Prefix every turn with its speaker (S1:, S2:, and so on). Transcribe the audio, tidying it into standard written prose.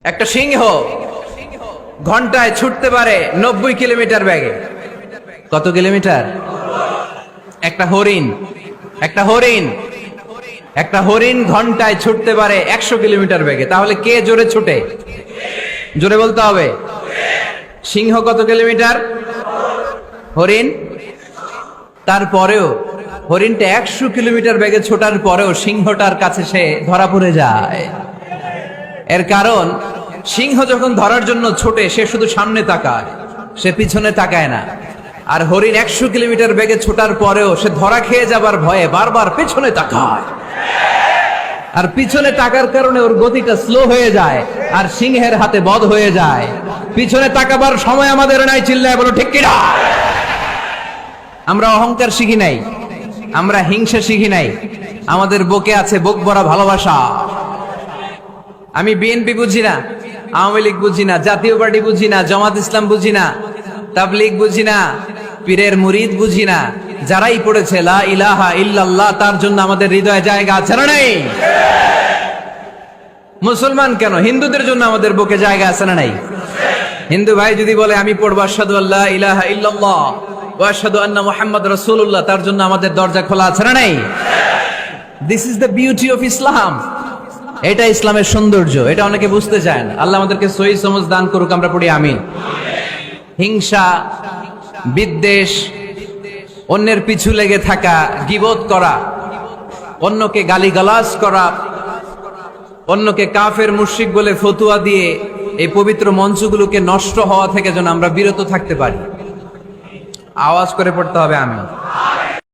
S1: একটা সিংহ ঘন্টায় ছুটতে পারে 90 কিলোমিটার বেগে। কত কিলোমিটার? একটা হরিণ ঘন্টায় ছুটতে পারে 100 কিলোমিটার বেগে। তাহলে কে জোরে ছুটে? জোরে বলতে হবে। সিংহ কত কিলোমিটার? হরিণ। তারপরেও হরিণটা 100 কিলোমিটার বেগে ছোটার পরেও সিংহটার কাছে সে ধরা পড়ে যায়। এর কারণ সিংহ যখন ধরার জন্য ছোটে সে শুধু সামনে তাকায়, সে পিছনে তাকায় না। আর হরিণ 100 কিলোমিটার বেগে ছোটার পরেও সে ধরা খেয়ে যাবার ভয়ে বারবার পিছনে তাকায়। আর পিছনে তাকার কারণে ওর গতিটা স্লো হয়ে যায় আর সিংহের হাতে বধ হয়ে যায়। পিছনে তাকাবার সময় আমাদের নাই, চিল্লায় বলো ঠিক কিনা? আমরা অহংকার শিখি নাই, আমরা হিংসা শিখি নাই, আমাদের বুকে আছে বুক ভরা ভালোবাসা। আমি বিএনপি বুঝি না, আওয়ামী লীগ বুঝি না, জাতীয় পার্টি বুঝি না, জামাত ইসলাম বুঝি না, তাবলীগ বুঝি না, পীরের মুরিদ বুঝি না। যারাই পড়েছে লা ইলাহা ইল্লাল্লাহ তার জন্য আমাদের হৃদয়ে জায়গা আছে না নাই? মুসলমান কেন, হিন্দুদের জন্য আমাদের বুকে জায়গা আছে না নাই? হিন্দু ভাই যদি বলে আমি পড়বো আশহাদু আল্লা ইলাহা ইল্লাল্লাহ ওয়া আশহাদু আন্না মুহাম্মাদ রাসূলুল্লাহ, তার জন্য আমাদের দরজা খোলা আছে না নাই? This is the beauty of Islam. এটা ইসলামের সৌন্দর্য, এটা অনেকে বুঝতে চায় না। আল্লাহ আমাদেরকে সহি সমঝ দান করুক, আমরা পড়ি আমিন। হিংসা, বিদ্বেষ, অন্যের পিছু লেগে থাকা, গীবত করা, অন্যকে গালিগালাজ করা, অন্যকে কাফের মুশরিক বলে ফতুয়া দিয়ে এই পবিত্র মঞ্চগুলোকে নষ্ট হওয়া থেকে যেন আমরা বিরত থাকতে পারি। আওয়াজ করে পড়তে হবে আমিন।